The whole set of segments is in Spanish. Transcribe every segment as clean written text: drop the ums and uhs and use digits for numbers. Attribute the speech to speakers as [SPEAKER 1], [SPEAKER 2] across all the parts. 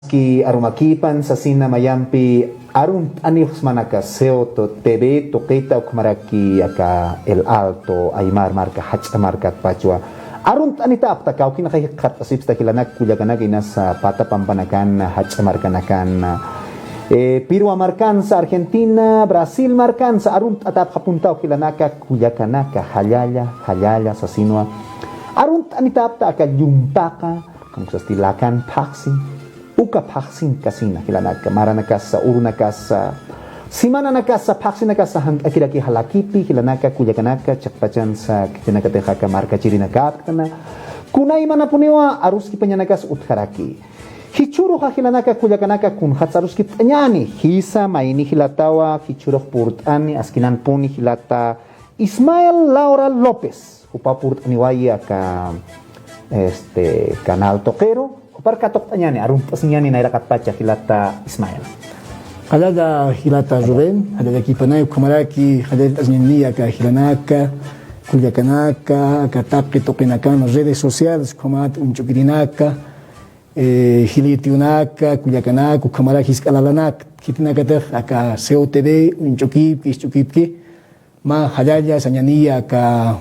[SPEAKER 1] Ki arumakipan sasina mayampi arun anihos manaka seoto TV toqueta ukmaraki aka el alto aymar marca hachta marca pachua arun anita apta kau kina kay kat asipsta kilanak kulyakanak inasa pata pampanakan hachta markanakan Pirua marcanza Argentina Brasil marcanza arun atap kapuntao kilanaka kulyakanaka halala sasinwa arun anita apta aka yumpaka kung sastilakan paksi uka paksin kasina kilanaka maranakasa urunakasa simana nakasa paksin nakasa akiraki halakipi kilanaka kuyakanaka chakpachan sa kitinakatehaka marka chirinakaptana kunay manapuniwa aruski panyanakas utkaraki hichuro kilanaka kuyakanaka kun hatsaruski panyani hisa maini hilatawa hichuro purtani askinan puni hilata Ismael Laura López upapurt aniwaya ka canal toquero Parkatok tanyani arun pasinyani na irakat pacha hilata Ismael.
[SPEAKER 2] Halada hilata Ruben, halada kipanay kumaraki, halada asninia ka hilanaka, kulyakanaka, kataki tokinaka nas redes sociales kumat unchukirinaka, hilitiunaka, kulyakanaka, kumaraki iskalanak, kitinaka aka COTV unchukip kischukipki, ma halaya sanyania ka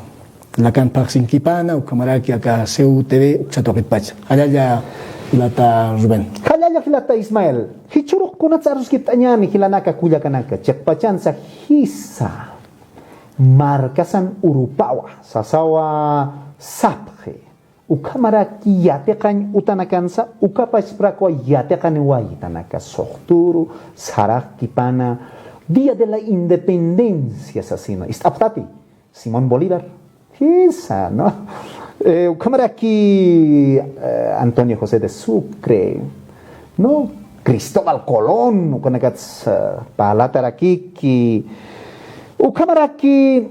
[SPEAKER 2] lakan paksin kipana, kumaraki aka COTV uksatokit pacha. Halaya hilata Ruben.
[SPEAKER 1] Halala hilata Ismael. Hichuruk kunat sa arus kitanyani hilanaka kulyakanaka. Chekpachan sa hisa. Markasan urupawa. Sasawa saphe. Ukamaraki yatekan utanakansa. Ukapachprakwa yatekan wayi tanaka. Sohturu. Sarak kipana. Dia de la Independencia sasino. Istaptati. Simón Bolívar. Hisa, no? Ukamaraki Antonio José de Sucre, no? Cristóbal Colón, ukanakats palataraki, ukamaraki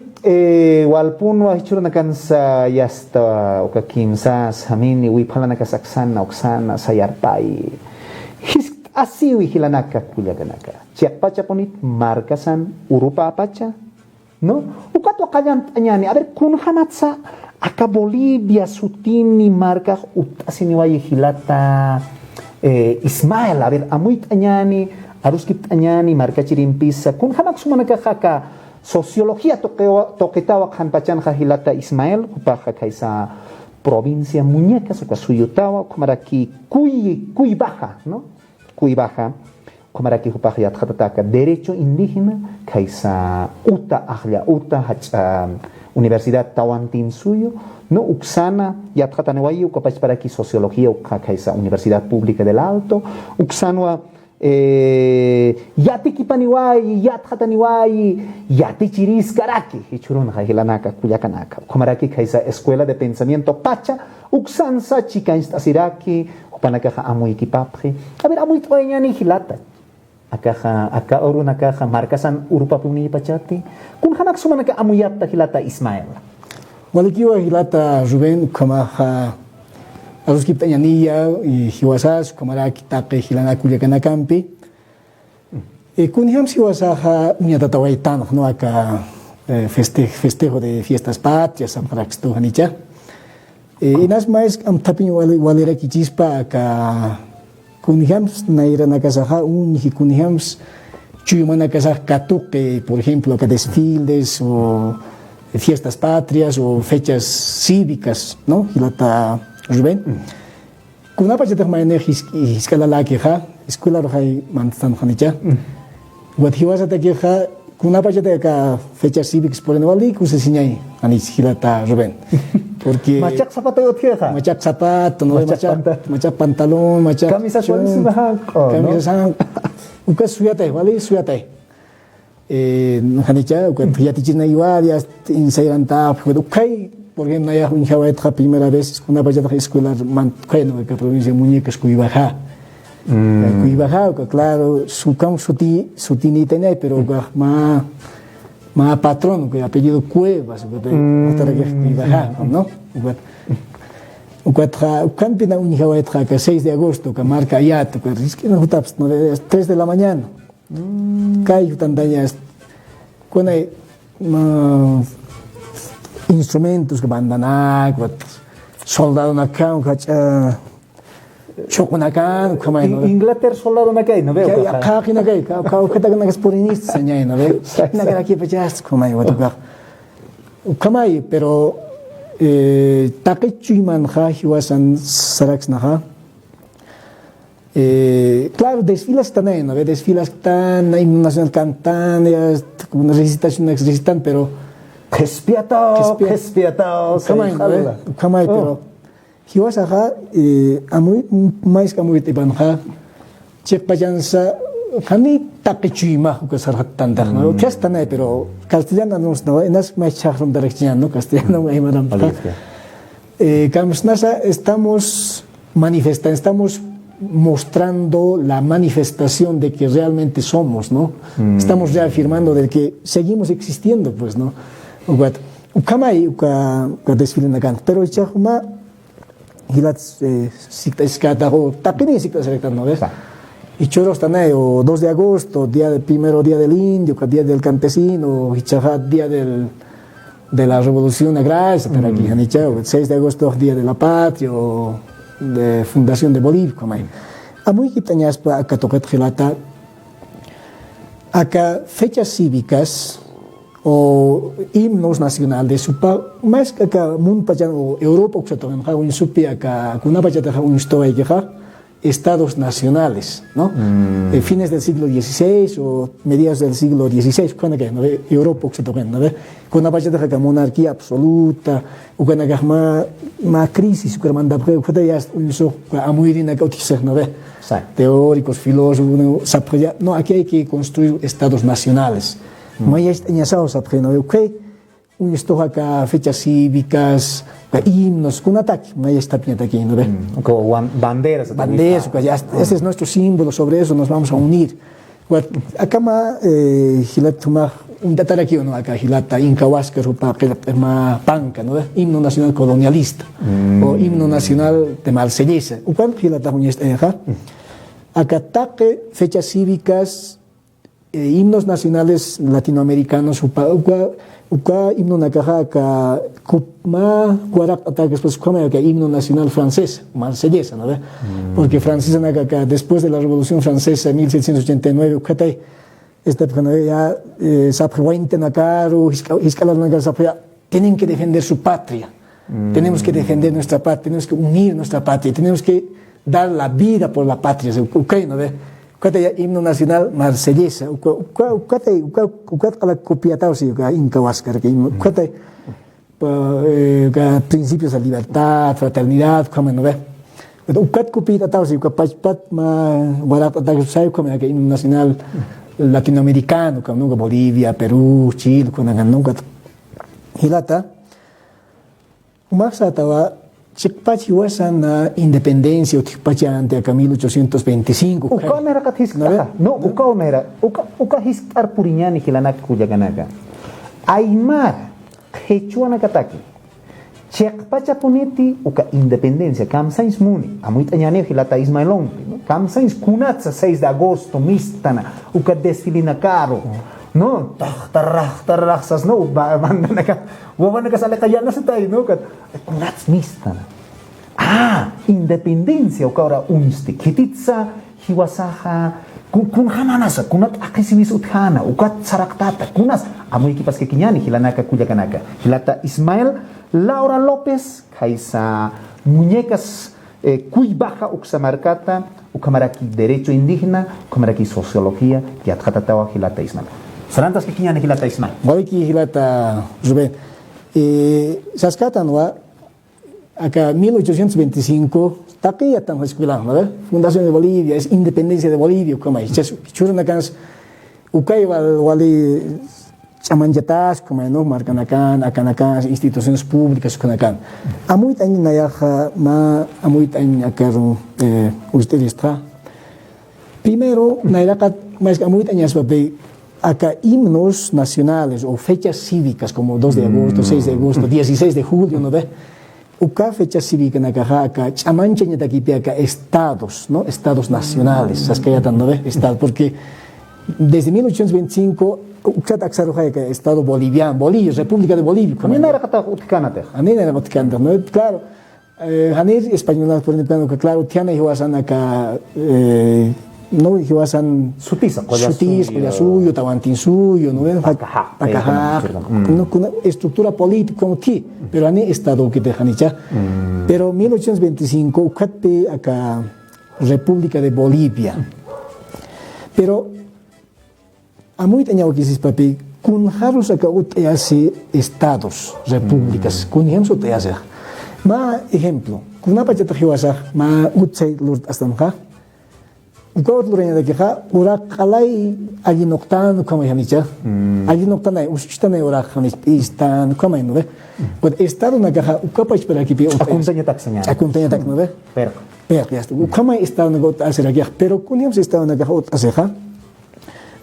[SPEAKER 1] walpun wahichuranakan sa yasta ukakimsa samini wipalanakas aksana oksana sayarpai. Asiwi hilanaka kulyaganaka. Chiakpacha ponit markasan urupa apacha, no? Ukato kayan anyani, a ver kun hamatsa aka Bolivia sutini marca utasiniwayi hilata Ismael a ver amuit anyani aruskip anyani marca chirimpisa kun hamak sumanaka haka sociología toquetawa hanpachan hilata Ismael kupaja kaisa provincia muñecas uka suyutawa kumaraki kuy baja no kuy baja kumaraki kupaja yathataka derecho indígena kaisa uta Universidad Tawantin suyo, no Uxana, Yatjatanewayi, capaz para aquí sociología, Ukaisa, Universidad Pública del Alto, Uxanua, Yatikipaniwai, Yatjataniwai, Yatichiris Karaki, Hichurun, Hilanaka, Kuyakanaka, Komaraki, Kaisa, Escuela de Pensamiento Pacha, Uxansa, Chica Instasiraki, Upanakaja Amuikipapri, a ver, Amuitoyani Hilata. Aka orun akaha markasan urupa puni pachati kun hanak sumanaka amuyat hilata Ismael
[SPEAKER 2] walikiwa hilata Ruben kamaha aruskip tanyania y hiwasas kamara kitake hilana kulyakanakampi kun hiam siwasaha unyatatawaitana no aka festejo de fiestas patrias ampraxto hanicha inas mais am tapin walera kichispa aka kunihams naira nakasaha unhi kunihams chuyuma nakasah katuke por ejemplo acá desfiles o fiestas patrias o fechas cívicas no hilata Ruben kunapa jatah maine hiskala lakiha escuela rohai mantan khanicha wat hiwasa takiha kunapa jatah ka fechas cívicas por enwali kusesinyai anis hilata Ruben porque
[SPEAKER 1] macak zapato yotkeha
[SPEAKER 2] macak zapato no macak pantalón macak
[SPEAKER 1] camisa sualisah
[SPEAKER 2] camisa uka suyatay wali suyatay hanicha uka yatichina igual insayanta ukai por ejemplo ya un jawaita primera vez una bajada escolar man bueno que provincia muñecas Cuibaja Cuibaja claro su ni tenía pero ma patrón que apellido Cuevas Cuibaja no campina un jawaita que 6 de agosto que marca ya que es que no taps no 3 de la mañana cae tantas con hay instrumentos que bandan soldado na cão choconacan, como no.
[SPEAKER 1] Inglaterra soldado na kay no veo.
[SPEAKER 2] Que acá que na que ta na sporinista señay no ve. Na que aquí pechas como ay wato. Como ay pero takechuiman ha hiwasan sarax na ha. Claro, desfilas están ahí, ¿no? Desfilas están, hay nacional cantan, una recitan, pero
[SPEAKER 1] Kespiatao.
[SPEAKER 2] Kamay, pero hiwas ajá, amuy mais kamuy tiban ha, chepayansa, kami takichuima, que sarhatan dar, ¿no? Que están ahí, pero castellano no, en las más charron dirección, ¿no? Castellano hay madam. Kamsnasa estamos manifestando, estamos mostrando la manifestación de que realmente somos, ¿no? Estamos reafirmando de que seguimos existiendo, pues, ¿no? Ukamay uka desfile na kan, pero chahuma hilat sikta iskata o tapini sikta selecta no ves. Y choros tanay o 2 de agosto, primero día del indio, día del campesino, hichahat día de la revolución agraria, pero aquí han echado 6 de agosto día de la patria o de fundación de Bolivia, como hay. A muy quitañas para acá tocat gelata, acá fechas cívicas o himnos nacionales, más que acá mundo payan o Europa que se toman un supi acá una pachata un historia que estados nacionales, ¿no? Fines del siglo XVI o mediados del siglo XVI, cuando que no Europa que se toman, ¿no? Con una pachata que monarquía absoluta, o con una crisis que manda porque ya uso a muy bien que utilizar, ¿no? Teóricos, filósofos, no, aquí hay que construir estados nacionales. Mas ya sabes, ¿no? Okay, un esto acá fechas cívicas, himnos, con ataque, mas ya está bien aquí, ¿no?
[SPEAKER 1] Como banderas.
[SPEAKER 2] Banderas, ese es nuestro símbolo, sobre eso nos vamos a unir. Acá más hilatuma un datar aquí no acá hilata inca huáscar rupa ma panca, ¿no? Himno nacional colonialista o himno nacional de marsellesa. ¿Cuál hilata acá taque fechas cívicas, himnos nacionales latinoamericanos, himno nakaja acá kupma guarap ataques pues como que himno nacional francés, marsellesa, ¿no? Porque francesa acá después de la Revolución Francesa en 1789, ya tienen que defender su patria, tenemos que defender nuestra patria, tenemos que unir nuestra patria, tenemos que dar la vida por la patria, ¿no? Himno nacional marsellesa, principios de libertad, fraternidad, como no ve. Himno nacional latinoamericano, como Bolivia, Perú, Chile, nunca hilata. Más atawa chikpachi wasan independencia o chikpachi ante a 1825.
[SPEAKER 1] Uka mera katisca. No, uka mera. Uka histar puriñani hilanak kuyaganaka. Aymar hechuana kataki. Chikpacha puniti uka independencia. Kamsains muni. Amuit añani hilata Ismailon. Kamsains kunatsa 6 de agosto mistana. Uka desfilina caro. No, tarrachas, no, banda ka, wawan ka sala kaya na sa tayo, no, kunats mistana. Independencia, o kaura unsti, kititsa, hiwasaha, kun hananasa, kunat akisimis uthana, ukat saraktata, kunas, amoy kipas kekinyani, hilanaka kuyakanaka, hilata Ismael Laura López, kaisa muñecas, kuibaja uksamarkata, ukamaraki derecho indígena, ukamaraki sociología, kiatkatatawa hilata Ismael. Sarantas que kiñane hilata Ismael.
[SPEAKER 2] Waliki hilata Rubén. Saskatan wa acá 1825 taquilla tan escuela, ¿no? Fundación de Bolivia, es independencia de Bolivia, como es. Churna cans ukay wali chamanjatas como no marcan acá instituciones públicas con acá. Amuy tan nayaja ma amuy tan acá usted está. Primero nayakat más amuy tan yasbabe acá himnos nacionales o fechas cívicas como 2 de agosto, 6 de agosto, 16 de julio, ¿no ve? Uka fecha cívica en acá, chamancheña de aquí acá estados, ¿no? Estados nacionales, ¿no ve? Estado, porque desde 1825, uka taxaroja Estado boliviano, Bolivia, República de Bolivia.
[SPEAKER 1] A mí no era kata utkana te.
[SPEAKER 2] A mí no era utkana, ¿no? Claro. Hanir español por ejemplo que claro tiene hiwasan acá no hiwasan
[SPEAKER 1] Sutisa,
[SPEAKER 2] suyo suyo tawantin suyo no ven pacaja no con estructura política como ti pero ani estado que te hanicha pero 1825 ukatpe acá República de Bolivia pero a muy tañado que dices papi kun harus acá hace estados repúblicas kun hemso te hace ma ejemplo kuna pachata hiwasa ma utsay lord astamha ukawat lurenya de keha ura qalay agi noktan como hanicha agi noktan ay uschtana ura khanis istan como no ve but estado na kaha ukapach para que pe
[SPEAKER 1] Acompaña taxaña.
[SPEAKER 2] acompaña tak no ve
[SPEAKER 1] Pero
[SPEAKER 2] ya está ukama estado na got hacer aquí pero kunyam estado na kaha haceja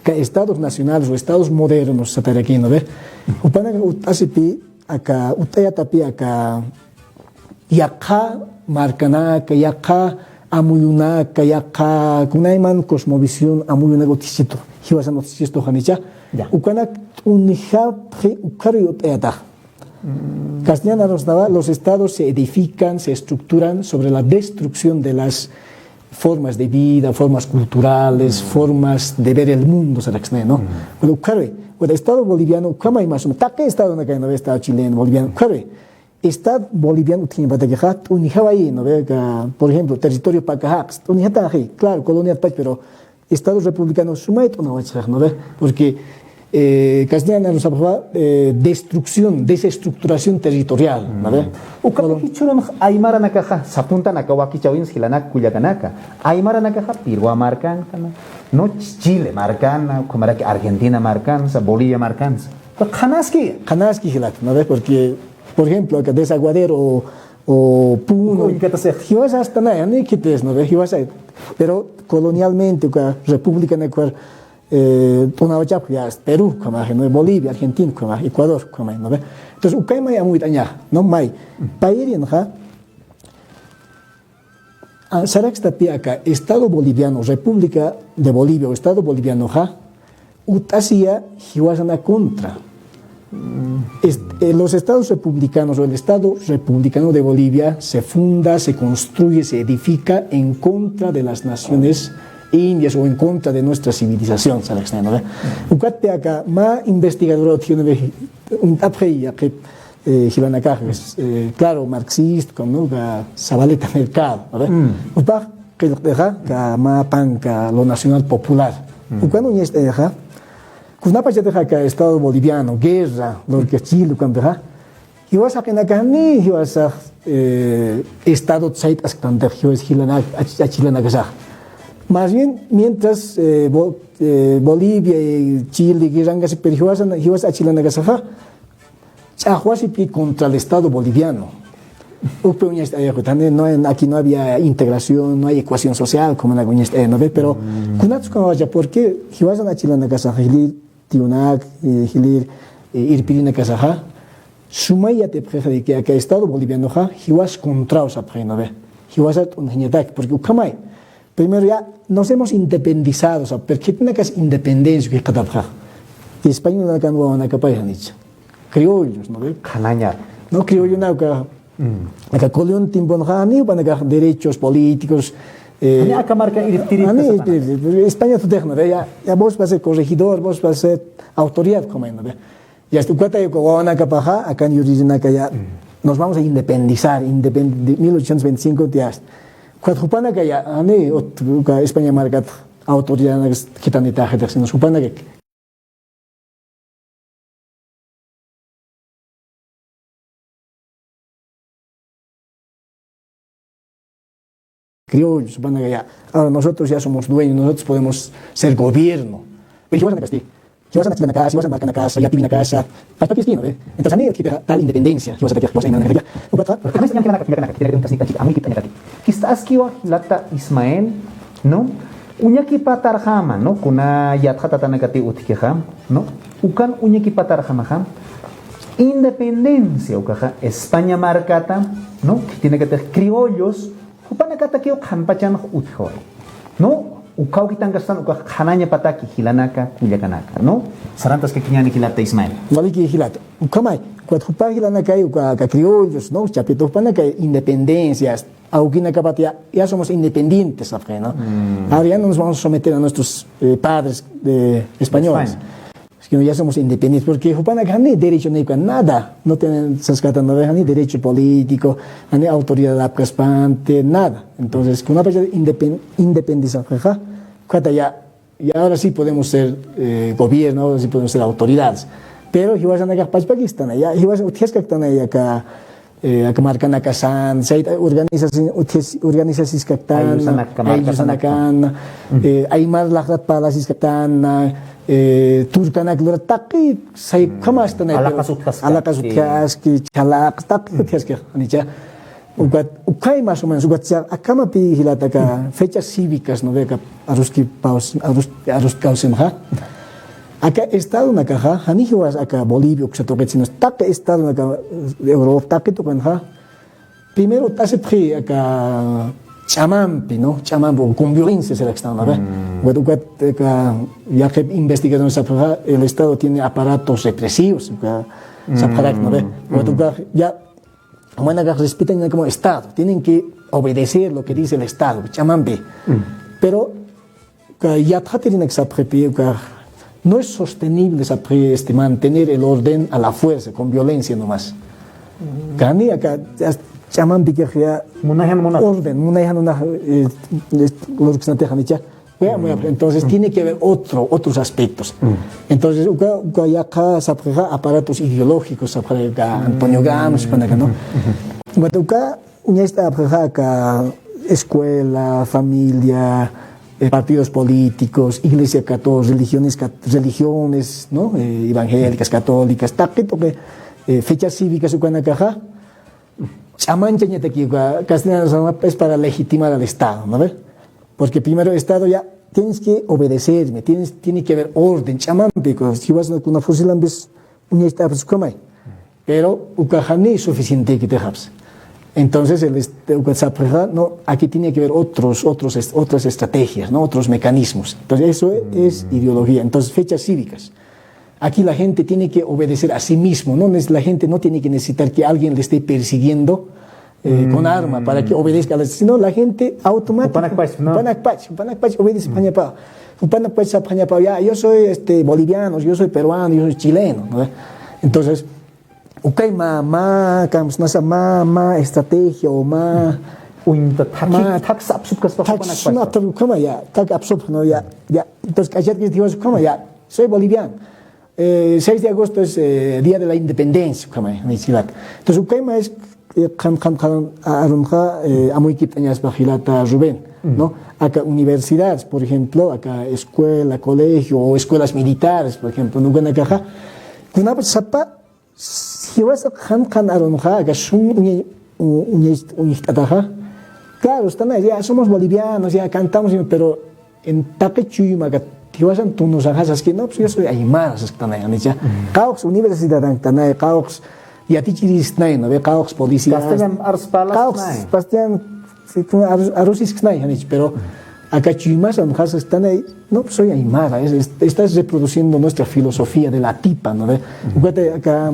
[SPEAKER 2] que estados nacionales o estados modernos satar aquí no ve upana utasipi acá utaya tapi acá yakha marcana que yakha amuyuna que yakha kunaiman cosmovisión amuyuna gotisito hiwasa notisito hanicha ukana unija ukari utayata Castellana nos daba los estados se edifican se estructuran sobre la destrucción de las formas de vida, formas culturales, formas de ver el mundo, ¿no? Pero ukari, el estado boliviano, ¿cómo hay más o menos? ¿Qué estado no cae no estado chileno, boliviano? Ukari. Estado boliviano tiene para que unijaba ¿no ve? Por ejemplo, territorio Pacajax, unijata ahí, claro, colonia Pach, pero estados republicanos sumait una ¿no ve? Porque Castellana nos hablaba destrucción, desestructuración territorial, ¿no ve?
[SPEAKER 1] ukapaki churun aymara nakaja sapunta nakawaki chawin hilanak kuyakanaka aymara nakaja Pirua marcan no Chile marcan como era que Argentina marcan Bolivia marcan
[SPEAKER 2] Kanaski hilat, ¿no ve? Porque por ejemplo, que Desaguadero o Puno, hiwasa hasta nada, ni quites, ¿no ve? Hiwasa, pero colonialmente, República Necuar, Tonawachap, ya Perú, como ¿no? Bolivia, Argentina, como Ecuador, como ¿no ve? Entonces, Ucayma ya muy dañada, ¿no? May, Pairian, ¿ja? Sarax Tapiaca, Estado Boliviano, República de Bolivia o Estado Boliviano, ¿ja? Utasia, hiwasana contra. Los estados republicanos o el Estado republicano de Bolivia se funda, se construye, se edifica en contra de las naciones indias o en contra de nuestra civilización. Ucate acá, ma investigador tiene un tapre que claro, marxista, como Zabaleta Mercado, upa que deja que ma panca lo nacional popular. Cuando ya está Kunapa ya deja que Estado boliviano, guerra, lo que Chile, cuando deja, y vas a que na cani, y vas a Estado Tzait Askanter, y vas a Chilena Gaza. Más bien, mientras Bolivia y Chile, guerra, pero y vas a Chilena Gaza, Chahuasipi contra el Estado boliviano. Aquí no había integración, no hay ecuación social, como en la ¿no ve? Pero, ¿por qué? Si vas a Chilena Gaza, Tiunak, Hilir, Irpirina Kazaja, Sumaya te preja de que acá Estado boliviano, Hiwas contra os apreno, ve. Hiwas un geniatak, porque Ukamay, primero ya nos hemos independizado, porque tiene que ser independencia que cada praja. España no acá no van a capaz, criollos, ¿no ve?
[SPEAKER 1] Canaña.
[SPEAKER 2] No criollo, no acá. Acá Colión, Timbon, ni van a derechos políticos.
[SPEAKER 1] Acá marca
[SPEAKER 2] España tu déjame, ya vos vas a ser corregidor, vos vas a ser autoridad como no ve. Ya estoy cuenta yo con Acapaja, acá en Yurizinaca ya nos vamos a independizar, de 1825 días. Cuando que ya España marca autoridad que tan etaje, sino supone que criollos, van a ya. Ahora nosotros ya somos dueños, nosotros podemos ser gobierno. Pero si vas a Castillo, si vas a Chile casa, si vas a Marca casa, ya pide casa, para que esté, ¿no? Entonces a mí que tal independencia, si vas a tener cosa en la
[SPEAKER 1] quizás que lata Ismael, ¿no? Uñaki patarjama, ¿no? Kuna yatjata tanakati utikeja, ¿no? Ukan uñaki patarjama, independencia, ukaja, España marcata, ¿no? Que tiene que tener criollos. Upana kata kio kampachan uthoy, no ukau kitang gastan uka hananya pataki hilanaka kuyakanaka, no? Sarantas que kinyani hilata Ismael.
[SPEAKER 2] Waliki hilata. Ukamay, cuatro hilana kay uka criollos, ¿no? Chapito pana kay independencias. Aukina kapatia, ya somos independientes, ¿no? Ahora ya no nos vamos a someter a nuestros padres españoles. Es que ya somos independientes, porque Jupana ni derecho ni nada, no tienen ni derecho político, ni autoridad aplaspante, nada. Entonces, con una persona independiza, y ahora sí podemos ser gobierno, ahora sí podemos ser autoridades. Pero si vas a nagar Pakistán, ya si vas a acá marcan acá san, organizaciones que están, ellos anakan, hay más las palaces que están, turkanak lura taki say kama están
[SPEAKER 1] ala kasutkas
[SPEAKER 2] que chalak taki que anicha ukay más o menos acá pi hilata fechas cívicas no ve aruski paus arus kausemha acá estado na caja hani hiwas acá Bolivia que se toque chinos taki estado na Europa taki to ha primero tase pri acá chamampi, ¿no? Chamampi, con violencia se la están, ¿no? Ya que investigadores el Estado tiene aparatos represivos, ¿no? Ya, respetan como Estado, tienen que obedecer lo que dice el Estado, chamampi. Pero ya tienen que no es sostenible mantener el orden a la fuerza, con violencia nomás. Gani acá chamampi que ya orden, entonces tiene que haber otros aspectos. Entonces ya acá aparatos ideológicos, Antonio Gams, ¿no? Acá está escuela, familia, partidos políticos, iglesia católica, religiones, ¿no? Evangélicas, católicas, fechas cívicas, acá. Chamanchaña castellano es para legitimar al Estado, ¿no? Porque primero el Estado ya tienes que obedecerme, tiene que haber orden, chamampico, si vas con una fusilan ves un Estado pero ukajani es suficiente que te hagas. Entonces no, aquí tiene que haber otras estrategias, ¿no? Otros mecanismos. Entonces eso es ideología. Entonces fechas cívicas. Aquí la gente tiene que obedecer a sí mismo, ¿no? La gente no tiene que necesitar que alguien le esté persiguiendo con arma para que obedezca, sino la gente automáticamente obedece ya, yo soy boliviano, yo soy peruano, yo soy chileno, ¿no? Entonces, estrategia o entonces, soy boliviano. 6 de agosto es Día de la Independencia. Entonces, Ucaima es Rubén, ¿no? Acá universidades, por ejemplo, acá escuela, colegio o escuelas militares, por ejemplo, no gana caja. Kuna sapa, si vas a Khan Arunja, acá claro, están ahí, ya somos bolivianos, ya cantamos, pero en Taquechuyma, tú nos hagas que no, pues yo soy aymara, están ahí, ya. Caos, universidad, están ahí, caos, y a ti chiris, no ve caos, policía.
[SPEAKER 1] Castellan Arspalas,
[SPEAKER 2] Castellan, Arusis, pero acá Chuymas, a mujeres están ahí, no, pues soy aymara, estás reproduciendo nuestra filosofía de la tipa, ¿no ve? Acá,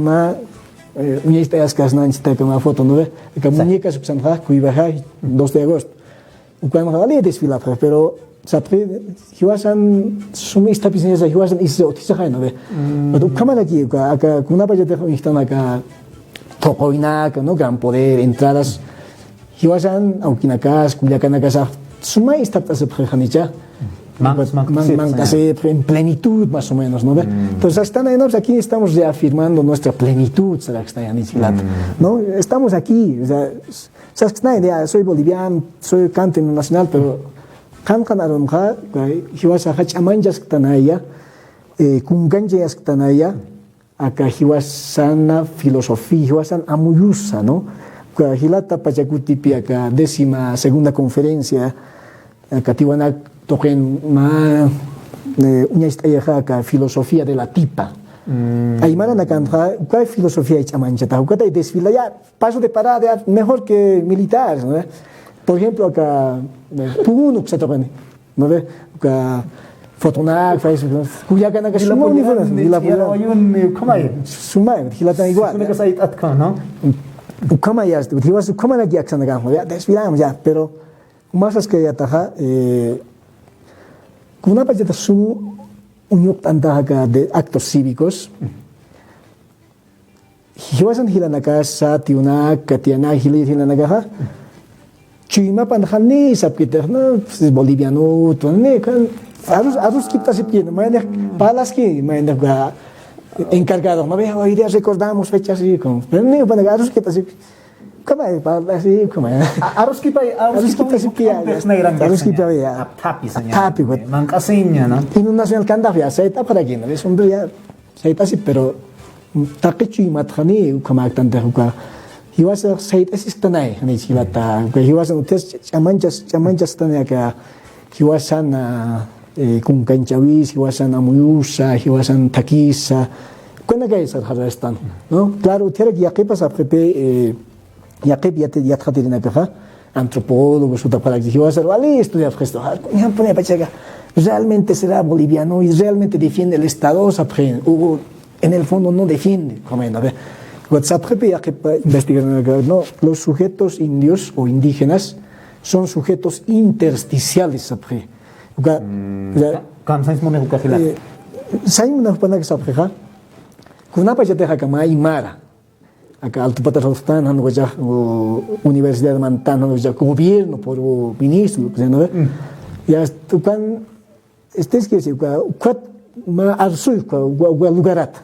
[SPEAKER 2] muñecas que hacen una foto, ¿no ve? Acá muñecas que se han 2 de agosto. Cuando me desfilar, pero hiwasan sumista business hiwasan is otisa no ve pero cámara aquí acá kuna para te están acá tocoina no gran poder entradas hiwasan aukinakas kuliakanakasa suma esta se prejanicha en plenitud más o menos, ¿no ve? Entonces están ahí, aquí estamos reafirmando nuestra plenitud, ¿no? Estamos aquí, o sea, soy boliviano, soy cantante nacional, pero Kankan arumha, hiwasaha chamanjas tanaya, kunganjas tanaya, acá hiwasana filosofía, hiwasan amuyusa, ¿no? Hilata Pachacutipi, acá 12ª conferencia, acá tiwana toquen ma una acá filosofía de la tipa. Aymara nakanja, ¿cuál filosofía es chamanchata? ¿Cuál es desfila ya? Paso de parada, mejor que militares, ¿no? Por ejemplo, acá, Pugunuk se tocan. ¿no ve? Fotonak, Facebook, kuyakan na kasuma ni fana,
[SPEAKER 1] Ayun, kamay.
[SPEAKER 2] sumay, hilatan igual.
[SPEAKER 1] Suna ka sa itat ka, no?
[SPEAKER 2] Ukama ya, hiwas ukama na giyak sana gamo, ya desviamos ya, pero umasas que ya taja, kuna pa jeta sum unyuk tantaha de actos cívicos. Hiwasan hilanaka sa tiuna katiana hilanaka. Cuma pandahan ni sab kita na boliviano tu ni kan harus kita sepien, main palas ki main ga encargado, no veo hoy día recordamos fechas así con, pero ni harus kita sepien, como así como
[SPEAKER 1] Harus kita
[SPEAKER 2] sepien, harus kita ya tapi buat
[SPEAKER 1] mangkasinya, no?
[SPEAKER 2] Himno nasional kanda ya saya tak para gini, es hombre ya saya tak sih, pero tak cuma thani como tanta huka hiwas saya tak sih tanai ni hilata, hiwas utes camanjas tanai ka hiwasan kung kanchawis, hiwasan amuyusa, hiwasan takisa, kuena que es el ¿no? Claro, tiene que ya que pasa prepe ya que ya tratiriana que antropólogos, otra para que hiwasan vale estudiar esto, ya pone pachaga, realmente será boliviano y realmente defiende el Estado, o en el fondo no defiende, como en WhatsApp prepe ya que investigan no, los sujetos indios o indígenas son sujetos intersticiales après.
[SPEAKER 1] Kan sains mo ka sila.
[SPEAKER 2] Sain mo na pa nagsapreha. Kuna pa jate ka Aymara. Acá alto patrocinan han goja Universidad de Mantana goja gobierno por ministro, ¿no? Ya tu kan estés que se cuat ma arsul lugarat.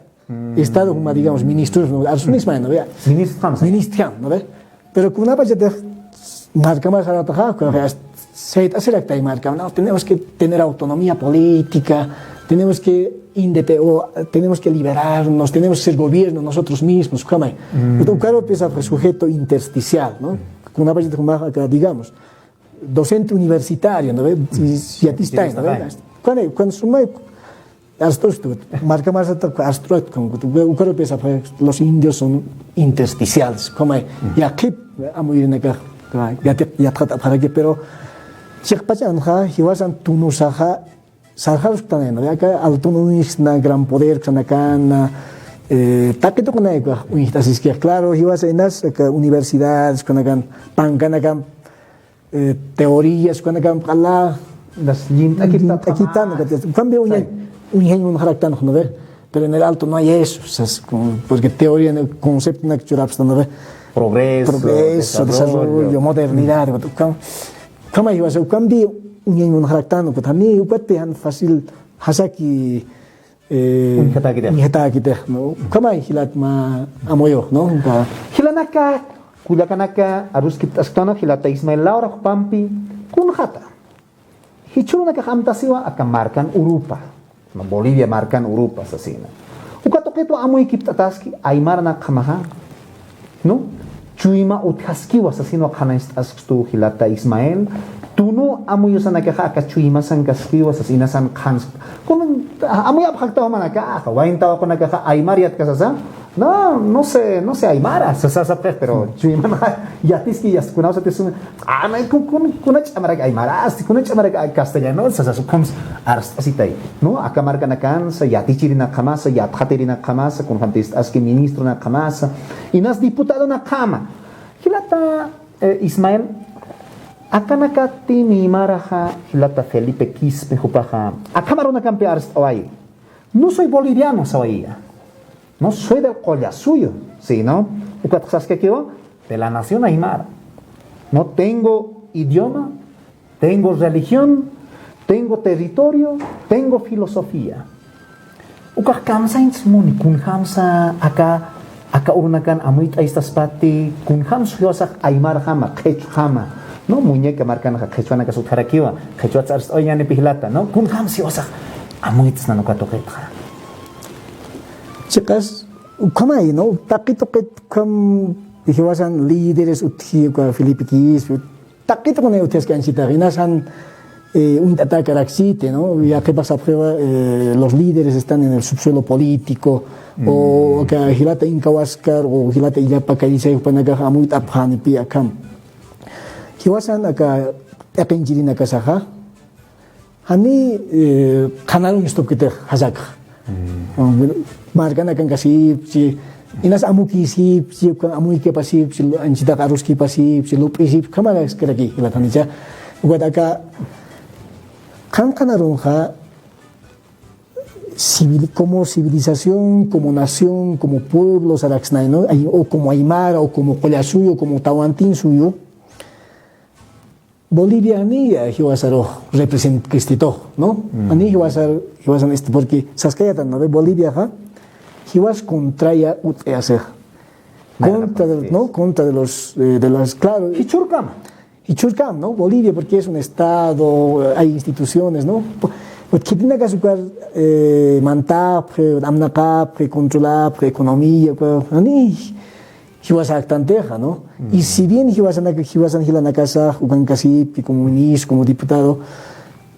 [SPEAKER 2] Estado como digamos ministros, arsul es más, ¿no? Ministro, ¿no? Pero kuna pa jate marca más a la se selecta y marca, no, tenemos que tener autonomía política, tenemos que liberarnos, tenemos que ser gobierno nosotros mismos, ¿cómo? Entonces, claro, empieza a sujeto intersticial, ¿no? Una parte como digamos, docente universitario, ¿no? Si a ti está, ¿no? Cuando suma marca más abstracto, como claro, empieza los indios son intersticiales, ¿cómo? Y aquí vamos a ir en acá. Ya trata para que, pero si pasan hiwasan tunusaha sarhar taneno ya que autonomis na gran poder kana taketo kuna igual unitas es que claro hiwasan nas universidades kuna kan pangana kan teorías kuna kan ala
[SPEAKER 1] las yin aquí
[SPEAKER 2] cambio un haractan no ve, pero en el alto no hay eso, porque teoría en el concepto na churapsta no ve. Progreso, desarrollo, modernidad. Como iba a ser cambio, un haractano, pero también un fácil hasaki
[SPEAKER 1] un
[SPEAKER 2] hata no. Como hilat ma amoyo, no?
[SPEAKER 1] Hilanaka, kulakanaka, arus kitastano hilata Ismael Laura Pampi, kun hata. Hichunaka hamtasiwa aka marcan Europa. Bolivia marcan Europa asesina. Ukatoketo amoy kiptataski aymara na kamaha. No? Chuima uthaski asesino khanais astu hilata Ismael tuno amuyo sana ka chuima san kaski asesina san khans kun amuy abhakta manaka wainta ko naka aymariat kasasa no sé aymara sasa pero chuima yatiski yaskuna sa tesun kun chamara aymara kun chamara castellano sasa comes arstasitai no akamarka nakan sa yatichirina khamasa yatkhaterina khamasa kun hamtist aski ministro na khamasa inas diputado na kama hilata Ismael akanakati mi maraja hilata Felipe Quispe jupaja akamarona campe arst awai no soy boliviano sawaia no soy del colla suyo sí no ukatsas que quedó de la nación aymara no tengo idioma tengo religión tengo territorio tengo filosofía ukak kamsa insmuni kun kamsa aka urunakan amuit aistas pati kun hams yosak aymar hama khech hama no muñeca marcan khechwana ka sutharakiwa khechwats ars oyane pihlata no kun hams yosak amuit nano ka toqetha
[SPEAKER 2] chicas kamay no takitoqet kam hiwasan líderes uthi ka Felipe Quispe takito con ustedes que han citado inasan un ataque araxite, ¿no? Ya que pasa prueba, los líderes están en el subsuelo político, o que Hilata Incahuascar, o Hilata Illapa Caizay, Panagaha, muy taphan, Piacam. Hiwasan, acá, Apenjirina Casaja, hani kanalun stop kita hazak margana kan kasih si inas amuki si kan amui ke pasif si anjita karus ki pasif si lup isip kamera sekarang kita tani ja buat aka kan kanalun ha como civilización, como nación, como pueblo saraxnay, ¿no? O como Aymara, o como Collasuyo, como Tahuantín suyo, Bolivia ni hiwasaro represent Cristito, ¿no? Ani hiwasan porque saskayatan, ¿no? Bolivia ha hiwas contraya hacer contra de, ¿no? Contra de las claro. Hichurcam, ¿no? Bolivia porque es un estado, hay instituciones, ¿no? Porque tiene que azucar mantapre, amnacapre, controlapre, economía, ani hiwasak tanteja, ¿no? Y si bien hiwasan hilanakasa, ukan casipi como ministro, como diputado,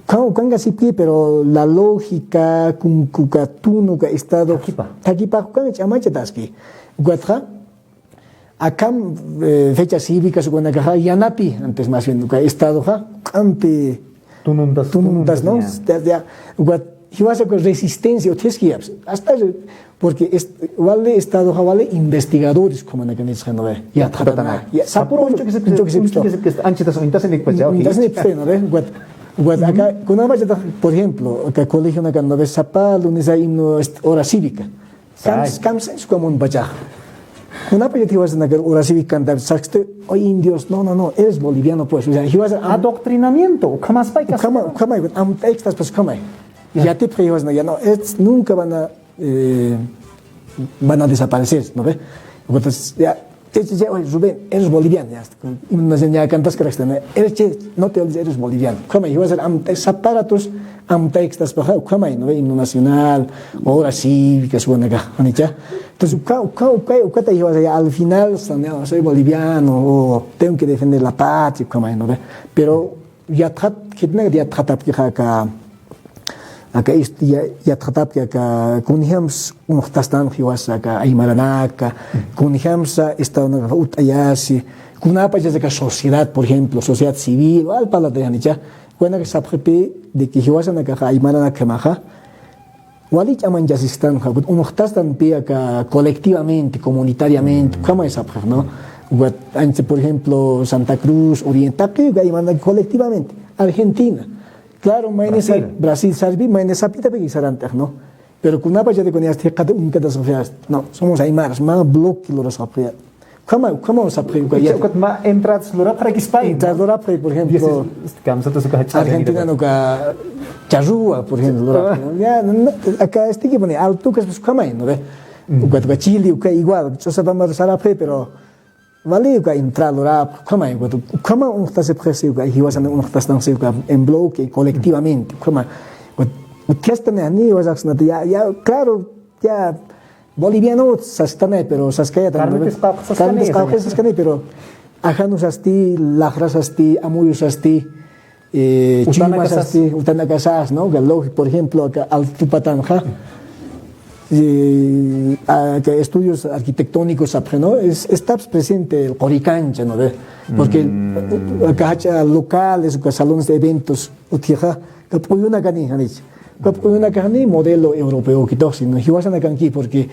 [SPEAKER 2] ukan casipi, pero la lógica, kukatuno, estado, takipa, ukan chamachataski, ukatra, acá fecha cívica, ukan yanapi, antes más bien, estado, ampe. Tununtas, ¿no? Ya, hiwasa con resistencia, hasta porque vale estado vale investigadores como na kanis khanove ya tratana ya sapuro que se anchitas o intas en ekpachao no acá con una por ejemplo acá colegio na kanove sapal unisa himno hora cívica cams como un bachaj una proyectiva es una hora cívica cantar saxte hoy indios no eres boliviano pues o sea hiwasa
[SPEAKER 1] adoctrinamiento jamás vai
[SPEAKER 2] kama am extras pues kama ya te pruebas ya no nunca van a desaparecer, ¿no ve? Entonces, ya, Rubén, eres boliviano, ya cantas que no te olvides, eres boliviano. ¿Cómo? Yo voy a hacer aparatos, textas, ¿cómo? ¿No ve? Himno nacional, hora cívica, suena acá, entonces, al final, soy boliviano, o tengo que defender la patria, ¿cómo? ¿No ve? Pero ya trata acá ya tratap que acá kunihams tastan hiwas acá aymaranaka kunihams estado na utayasi kunapa ya acá sociedad por ejemplo sociedad civil al pala de anicha cuando que sapre de que hiwas acá aymaranaka maja wali chaman ya sistan tastan pe acá colectivamente comunitariamente cómo es sapre no por ejemplo Santa Cruz Oriental que aymaranaka colectivamente Argentina. Claro, Brasil salvi, sapita peguisarante, ¿no? Pero con una paya de conías te cada un cada sociedad, no, somos aymaras, más bloque lo sapria. ¿Cómo sapria?
[SPEAKER 1] Ma entras lora para que España.
[SPEAKER 2] Entras lora para, por ejemplo, Argentina no ka charrua, por ejemplo, ya acá que pone alto que es como no ve. Uka Chile, uka igual, yo sabemos sarapre, pero vale que entrar lora como un está se prese que hiwas un está se en bloque colectivamente como que está ni was ya claro ya boliviano sastane pero saskaya también pero ajanus asti lajras asti amuyus asti chimas asti utanakasas no galog por ejemplo acá al tupatanja que estudios arquitectónicos ¿no? Está presente el Coricancha, ¿no? Porque acá locales, salones de eventos, una cani modelo europeo que todos, no hiwasan aquí porque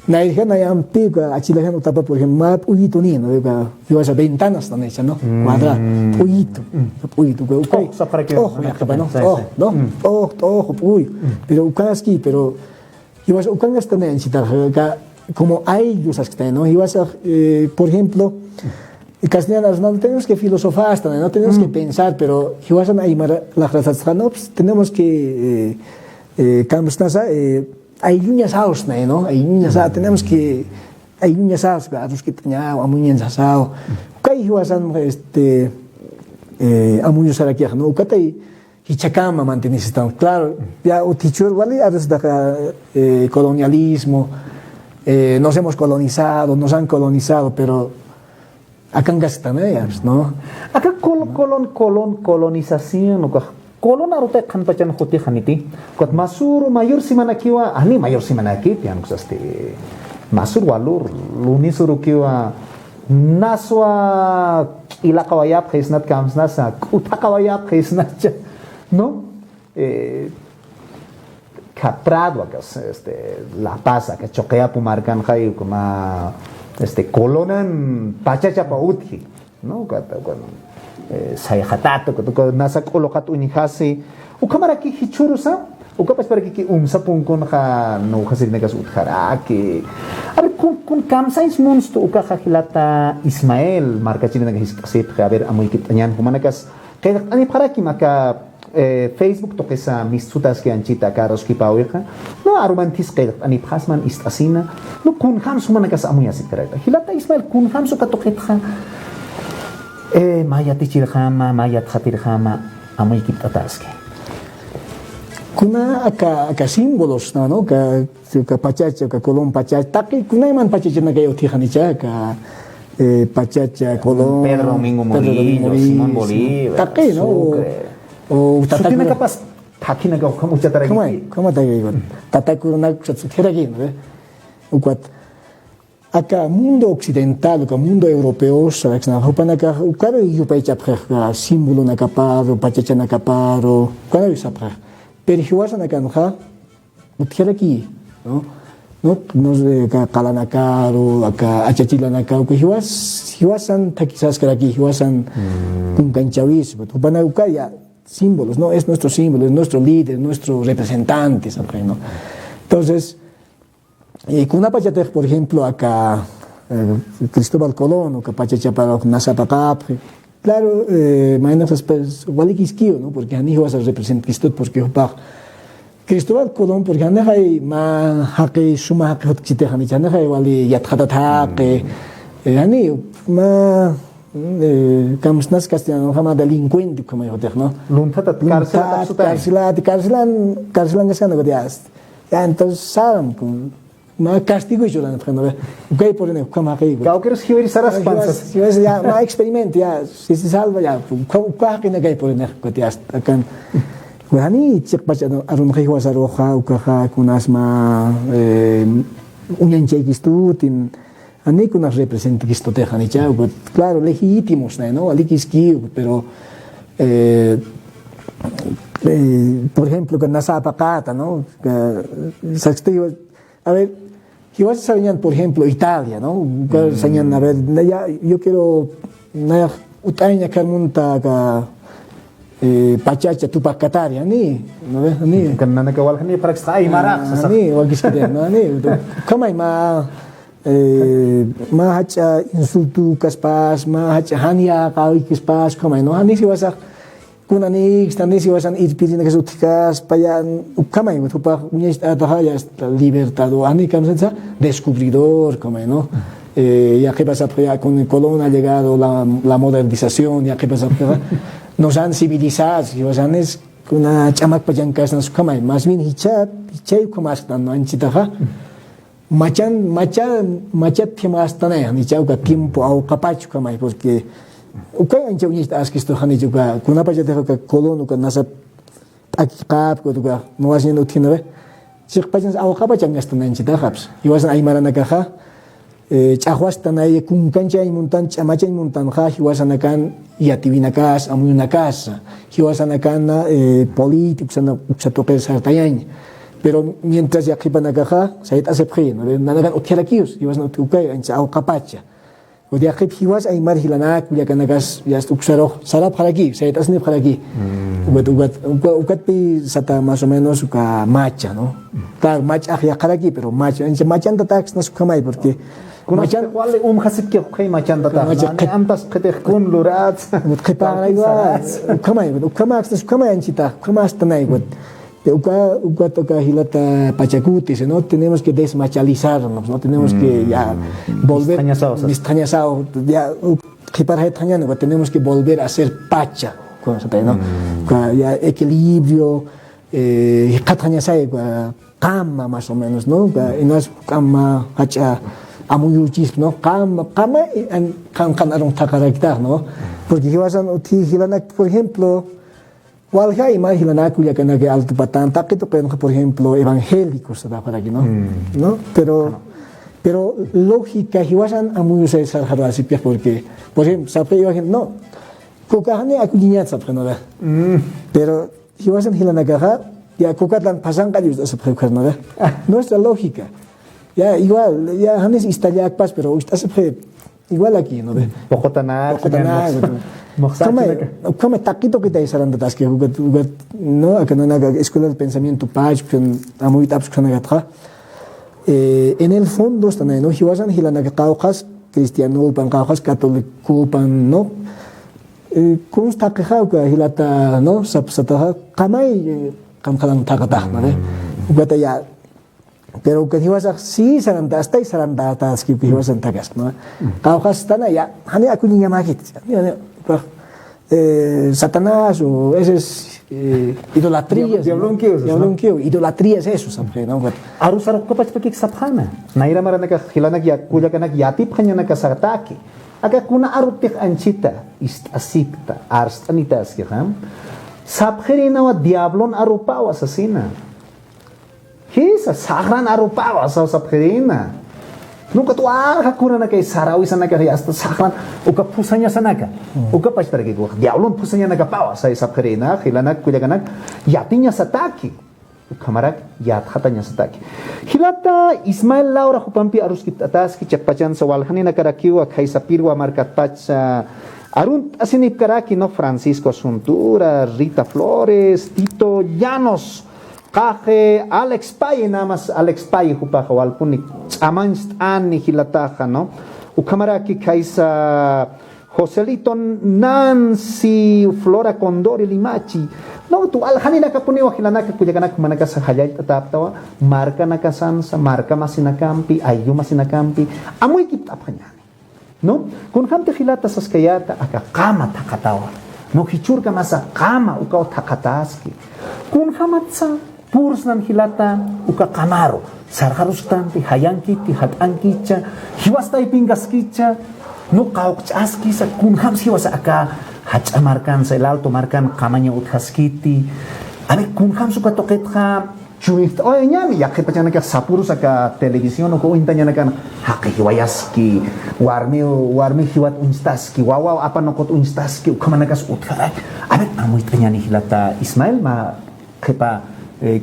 [SPEAKER 2] nairjana ya ampiga achilajano tapa por ejemplo map uyito ni no hiwasa ventanas tan hecha no cuadra uyito pero ukaski pero ibas ukan hasta necesitar como hay cosas que no ibas por ejemplo castellanas no tenemos que filosofar hasta no tenemos que pensar pero ibas a la razas tenemos que hay niñas aus no hay niñas tenemos que hay niñas aus los que tenía amuñas asado kai ibas a amuños aquí no ukatai Hichacama mantenís están claro ya utichur vale colonialismo nos hemos colonizado nos han colonizado pero acá en Gastaneas no
[SPEAKER 1] acá colonización colon arute kan pacan khuti khaniti kot masur mayor simana kiwa ani mayor simana ki pian kusaste masur walur luni suru kiwa naswa ila kawayap khisnat kamsnasa uta kawayap khisnat no Prado acá, La Paz, acá choquea pumarcan jai como colonan pachacha pa utji, ¿no? Sayajatato, nasa colocat unijasi, ukamara ki hichurusa, ukapas para que sapun con ja no hasir negas utjaraki. A ver, con kamsais monsto ukaja hilata Ismael, marca china negas hiskasip, a ver, amoy kitanyan, humanakas, kaya ani paraki maka Facebook toquesa mis sutas que anchita caros que pauja no aromantis que ani pasman istasina no kun hams humanakas amoy así trata hilata Ismael kun hams ukatoketja maya tichirjama maya tjatirjama amoy kitataske
[SPEAKER 2] kuna aka símbolos no ka pachacha ka kolon pachacha taki kuna man pachacha na kayo tijanicha ka pachacha kolon
[SPEAKER 1] Pedro Domingo Morillo Simón Bolívar
[SPEAKER 2] taki no o
[SPEAKER 1] tatakuna capaz takina ka como chataragi
[SPEAKER 2] como tagay tatakuna chataragi no ukwat aka mundo occidental ka mundo europeo sabes na hopana ka ukaro yupaicha pra símbolo na kaparo pachacha na kaparo kana yusapra pero hiwasa na kanha utjeraki no ka kalanakaro aka achachila na ka hiwasan takisas karaki hiwasan kun kanchawis hopana ukaya símbolos, ¿no? Es nuestro símbolo, es nuestro líder, nuestro representante, ¿sabes? ¿No? Entonces, con una pachate, por ejemplo, acá Cristóbal Colón, o que pachacha para Nasapacap, claro, imagínate, pues, Walikisquio, ¿no? Porque han ido a representar Cristo, porque Cristóbal Colón, porque han dejado más haque, suma haque, hotkite, han dejado wali yathatataque, han ido más Kamsnas castellano jama delincuente como yo no
[SPEAKER 1] luntat
[SPEAKER 2] carcelan gasana godias ya entonces saben con más castigo yo la no okay por no como aquí
[SPEAKER 1] cao quieres hiwir saras panzas
[SPEAKER 2] yo es ya más experimento ya si se salva ya cuá que no gay por no godias akan hani chik pacha arun hiwa saroja ukaja kunasma unyanche kistutin Ani kuna representa Cristo teja ni chao, claro, legítimos, ¿no? Alikiski, pero por ejemplo, con Nasa Pacata, ¿no? A ver, si vas a saber, por ejemplo, Italia, ¿no? A ver, yo quiero, utaña carmunta pachacha tupak Qataria, ni, ¿no ves? Ni.
[SPEAKER 1] Kan nana kawal ni para extra y marax.
[SPEAKER 2] Ni, wakiskide, no, ni. Kama ma hacha insultu kaspas, hacha hania kawi kaspas, kama no, hani si wasa kunanix, tani si wasan irpirin que sutikas, payan, kama no, tupa unyes atahaya libertad, hani kamsensa descubridor, kama no. Ya que pasa con Colón ha llegado la modernización, ya que pasa nos han civilizado, y wasan es una chamak payankas nas kama, más bien hichay como hasta no anchitaja. Machat que más tane ni chauka tiempo au capacho kamai porque ukay ancha unista askisto hani juga kuna pa jate ka kolon ka nasa akikap ko tuga no wasin utinave sik pajan au capacho ngasta nanchi ta khaps iwasan ay marana ka kha chahwas tanay kun kancha ay muntan chamachay muntan kha iwasan kan yativina kas amuna kas iwasan kan politik sana uksato sa tayan pero mientras ya kipan nagaja sayit asepri no nanagan utjerakius iwas no tukay ancha au capacha o dia kip hiwas ay mar hilanak ya kanagas ya uksaro sarap haraki sayit asni haraki ugat pi sata más o menos ka macha no claro macha ya haraki pero macha ancha machan tax nas kamay porque
[SPEAKER 1] machan wale hasip ke khay machan tax antas qete kun lurat
[SPEAKER 2] qipara igual kamay nas kamay anchita kamas tanay Uka toca hilata pachacutis, ¿no? Tenemos que desmachalizarnos, ¿no? Tenemos que ya volver distañasados, ya tenemos que volver a ser pacha, ¿no? Ya equilibrio, kama más o menos, ¿no? Y no es kama hacha amuyuchis, ¿no? Kama kan arong takarakta, ¿no? Porque hiwasan hilanak, por ejemplo, Walha imagina ya que alto patán, taquito por ejemplo evangélicos para aquí, ¿no? Pero lógica hiwasan amuyo se sarjado así porque por ejemplo sabe yo no kokahane akuñat sabe no pero hiwasan hilanakaja, ya kukatlan pasan callos de esa nada. Nuestra lógica. Ya igual, ya hanes istallak pas, pero estás igual aquí, ¿no?
[SPEAKER 1] Pocotanak,
[SPEAKER 2] Como taquito que te hicieron de tas que no, acá no naga escuela de pensamiento pach, que a muy taps que naga en el fondo están ahí, ¿no? Hiwasan hilanakajas cristiano pan kaujas católico pan, ¿no? Kunsta quejauka hilata, ¿no? Sapsataja kamay kamkalang takatah, ¿no? Ugata ya. Pero que hiwasak sí sarandasta y sarandatas que hiwasan takas, ¿no? Kaujas tana ya, hani aku ni yamakit. Satanás o ese es idolatría. Idolatría es eso, ¿sabes? ¿No?
[SPEAKER 1] Arus aruk kapach pakik saphana. Naira maranaka hilanak ya kujakanak yatip kanya nakasartaki. Aga kuna arutik anchita ist asipta arstanitas kiham. Sabherina wa diablon arupao asesina. Kisa sagran arupao sa sabherina. Nunca tu hakuna na kay sarawi sana kay hasta sagran uka pusanya sanaka. Uka pachtarki ko diablon pusanya nakapawa sa sabherina hilanak kujakanak yatinya sataki. Kamarak yat hatanya sataki. Hilata Ismail Laura hupampi arus kit atas ki chakpachan sa walhani na karakiwa kay sa pirwa markat pacha arun asinip karaki no Francisco Suntura, Rita Flores, Tito Llanos, kaje Alex Pay namas Alex Pay hupaka walpunik amanst ani hilataja no. Ukamaraki kay sa Joselito Nancy Flora Condori Limachi. No, tu alhani nakapuni wa hilanaka kujaganak manaka sa hayay tataptawa marka nakasansa marka masinakampi ayu masinakampi amoy kitapanyani no kun hamte hilata saskayata aka kama takatawa no hichurka masa kama uka takataski kun hamatsa pursnan hilata uka kamaro sarharustanti hayankiti hatankicha hiwastai pingaskicha no kaukchaski sa kun hamsi wasa aka hacha markan sa el alto markan kamanya uthaskiti ane kun ham suka toketha chuit o nyami ya que pachana ka sapuru saka televisión o ko intanya kan hake hiwayaski warmi hiwat unstaski wawa apa nokot unstaski kamana kas uthara ane amu itanya ni hilata Ismail ma kepa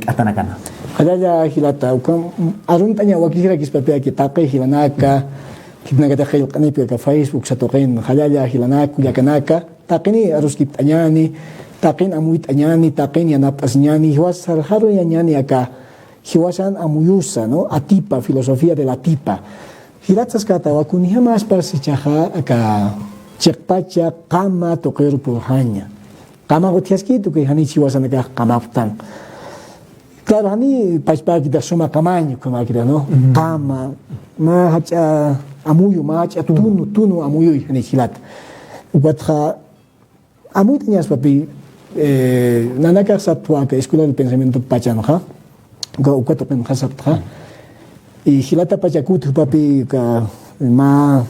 [SPEAKER 1] atanakan
[SPEAKER 2] Kadaya hilata ukam arun tanya wakira kispapea kitake hilanaka kibnagata khayl qanipi ka Facebook sa token kadaya hilanaka yakanaka Takin harus kita nyani, takin amuit nyani, takin yang napas nyani, hiwas harus nyani aka hiwasan amuyusa, no, atipa filosofia de la tipa. Hilatas kata wakuni hamas parsichaha aka cekpacha kama tokeru purhanya. Kama gotiaski tu ke hani hiwasan aka kamaptan. Claro hani paspa kita suma kamanya kuma kita no, kama ma hacha amuyu ma hacha tunu amuyu hani hilat. Ubatra Amuy tenías papi, nanaka satwa que escuela del pensamiento pachanja, go cuatro penja satja, y hilata pachakut papi ka ma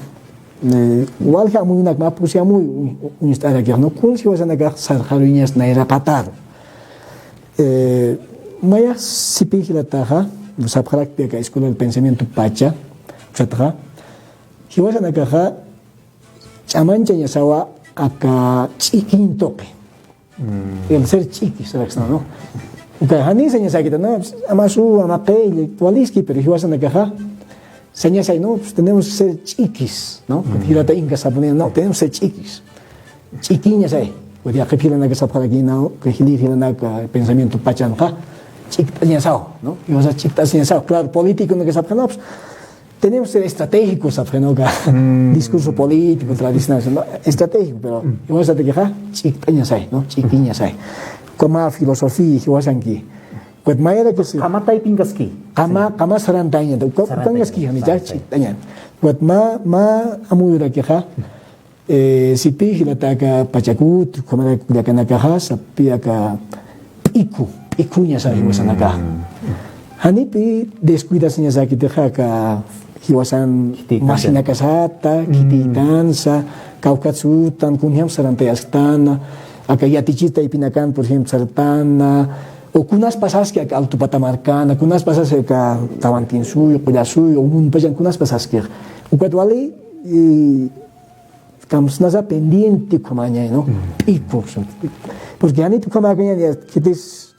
[SPEAKER 2] walha amuy nak ma pusi amuy unistar aquí no kun si vas a nagar sarjaruñas naira patar. Maya sipi hilata ha, sabjarak que escuela del pensamiento pacha, satja, si vas a nagar chamancha yasawa aka chiquín toque. El ser chiquis, ¿no? Okay, hani seña sakita, no, amasu, amake, tualiski, pero si vas a nakaja, seña say, no, pues tenemos que ser chiquis, ¿no? Hilata inca saponía, no, tenemos que ser chiquis. Chiquiña say, pues ya que pila naka sapara aquí, no, que hila naka pensamiento pachanca, chiquita sao, ¿no? Y vas a chiquita sao, claro, político no que sapara, no, pues tenemos que ser estratégicos, ¿no? Discurso político, tradicional, ¿no? Estratégico, pero vamos a tener chiquiñas hay, ¿no? Chiquiñas hay. Como filosofía, y vas aquí. Pues mañana que se.
[SPEAKER 1] Kama tai pingaski.
[SPEAKER 2] Kama sarantaña, pingaski, hani ya chiquiña. Pues ma amuyura que ha. Si piji la taca pachakut, como la canakaja, sapia ka ikuña sabe, vas a naca. Hani pi descuidas niñas aquí te ka hiwasan masina kasata, kititansa, kaukatsutan, kunham sarantayastana, akayatichita ipinakan, por ejemplo, sartana, o kunas pasas que alto patamarcana, kunas pasas que tawantinsuyo, kuyasuyo, un payan kunas pasas que, ukwatwali, estamos nasa pendiente como aña, ¿no? Porque ani tu kama kanya ya kitis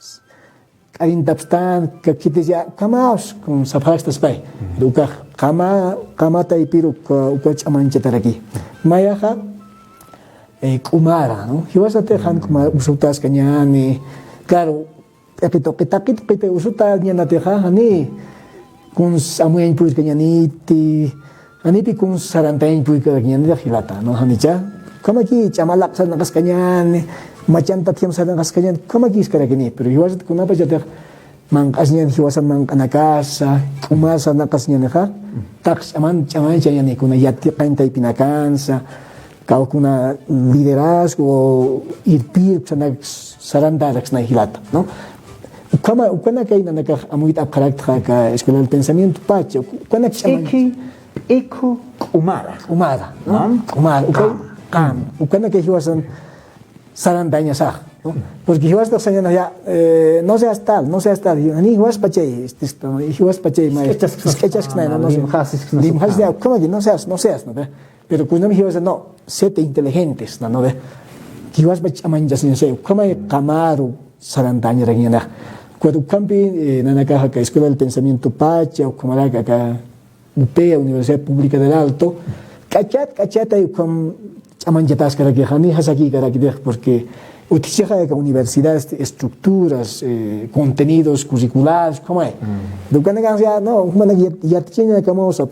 [SPEAKER 2] karin tapstan kitis ya kamaos con sapastas pai. Duka kama tai piru uka chamancha taraki. Maya ha kumara, ¿no? Hiwas ate han kumara usutas kanya ni claro, kita usuta nya na te ha ani kun samuyan puis kanya ni ti ani pi kun sarantain puis kanya ni hilata, no hanicha. Kama ki chamalak sa nakas kanya ni macam tatiam sa nakas kanya kama ki iskara kini, pero hiwas at kunapa jate mangkas niya hiwasan mangkanakas kumasa nakas niya ha taks aman chanya ni kuna yati kain tay pinakansa kau kuna liderazgo irpir sa sarandarax na hilata, no? Ukana kay na nakamuit up karakter ka eskwela del pensamiento pacho ukana
[SPEAKER 1] Eko umara,
[SPEAKER 2] no? Umara ukay ukana kay hiwasan sarandanya sa, no? Porque hiwas ta sanya ya no seas tal ni hiwas pachei hiwas pachei mai skechas na no limhas ya como que no seas no pero cuando me hiwas no sete inteligentes no ve hiwas pachaman ya sin se como kamaru sarandanya ragina cuando campi nanaka ka escuela del pensamiento pacha o como la ka UPEA Universidad Pública del Alto cachat ay com chaman jatas kara que hani hasaki kara que porque utiliza que universidades estructuras contenidos curriculares como es dukan ya no como ya tiene como ya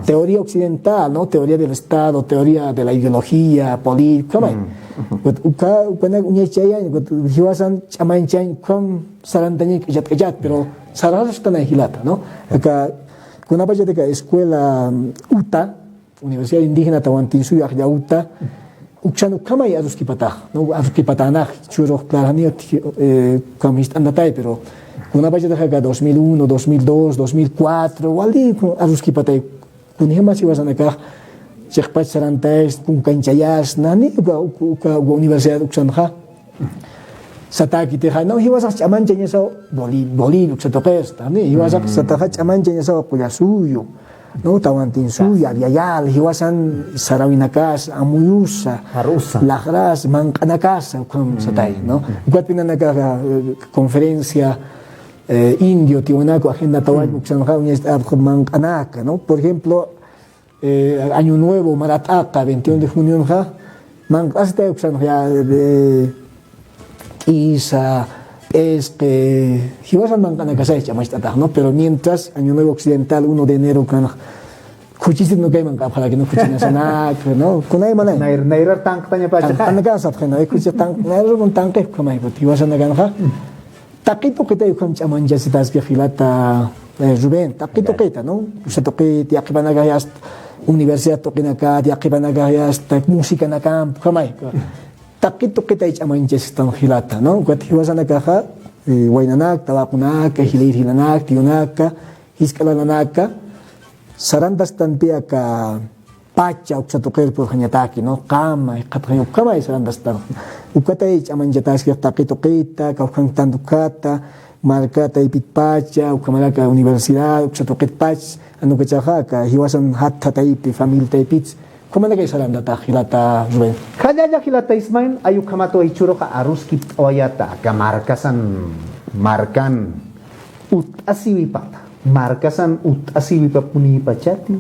[SPEAKER 2] teoría occidental, no, teoría del Estado, teoría de la ideología política como es ukana unya chaya hiwasan chaman chan com sarantanya kajat pero saras tan hilata, no, acá kuna pa de escuela UTA Universidad Indígena Tawantinsuy ya UTA ukchanu kama ya aruski patana churo clarani kamist andatay pero kuna pa de 2001 2002 2004 wali aruski patay kunhema si wasan acá Chekpach sarantais kun kanchayas nani uka universidad uksanha sataki te no hiwasak chaman chenya so boli uksa tokes tani hiwasak sataka chaman chenya so puyasuyo no Tawantinsuy yayal hiwasan sarawinakas amuyusa
[SPEAKER 1] harusa
[SPEAKER 2] lagras mankanakas ukam satay no ukat pinanaka conferencia indio tiwanaku agenda tawaj uksanha unya mankanaka, no, por ejemplo Año Nuevo, Marataka, 21 de junio, hasta ya de Isa, Hiwasan Mancana Casay, ¿no? Pero mientras, Año Nuevo Occidental, 1 de enero, Kuchisit no kay mangka para que no kuchina sanak, no? Kunay manay.
[SPEAKER 1] Nairar tank tanya pa siya.
[SPEAKER 2] Anaga sa kanya, kuchit tank, nairo kung tank kamay ko. Hiwasan na ganha. Takito kita yung chaman jasi tas hilata Ruben, takito kita, no? Sa toki ti akibanagayas Universidad Tokinaka, Yakibanagayas, musika na camp, kamay. Takito kita chaman jasi tan hilata, no? Kat hiwasan na kaha, wainanak, tawakunak, hilir hilanak, tiyunaka, hiskalanaka. Sarandas tanpia ka pacha uksa toker por hanyataki, no? Kama, kathayo kama sarandas tan. Ukatay chaman jatas kya takito kita, kaukang tandukata, markata ipit pacha, ukamalaka universidad, uksa toket pach, ano kachaha ka hiwasan hat hatay family taipits. Kumalagay saranda ta hilata Ruben.
[SPEAKER 1] Kaya hilata Ismail ayu kamato ichuro ka aruski oyata ka markan utasiwi pata. Markasan utasiwi pa puni pachati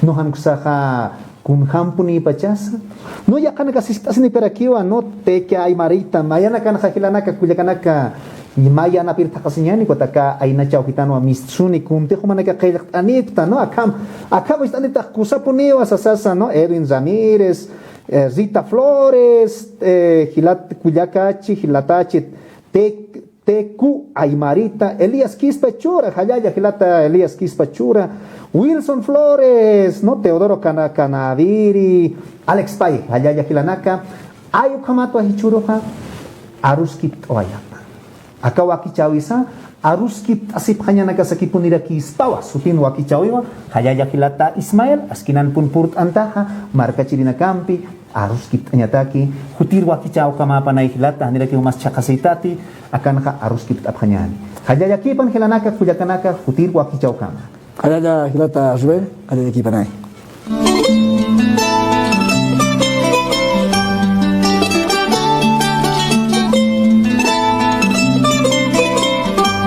[SPEAKER 1] no hamksaha kun hampuni pachasa no ya kana kasistas ni perakiwa no te que ay marita mayana kana khilana ka kujakana ka maya na pirta kasinyani kotaka ay na chau kitano amistuni kumte khumana ka kayak anita no akam istanita kusapuniwa sasasa no Edwin Ramírez Rita Flores hilat kuyakachi hilatachi Teku Aymarita, Elías Quispachura, Hayaya Gilata, Elías Quispachura, Wilson Flores, no Teodoro Canaviri, Alex Pai, Hayaya Gilanaka, Ayukamato Ahichuroha, Aruskit Oyapa. Akawaki Chawisa, Aruskit Asip Hanyanaka Sakipunira Kispawa, Supin Wakichawiwa, Hayaya Gilata Ismail, Askinan Punpurt Antaha, Marca Chirina Campi, Aruskit anyataki hutir wakichao kama panay hilata nila kiyo mas chakasitati akan ka aruskit apanyani hajaya kipan hilanaka kujakanaka hutir wakichao kama
[SPEAKER 2] ada hilata Ruben ada kipanay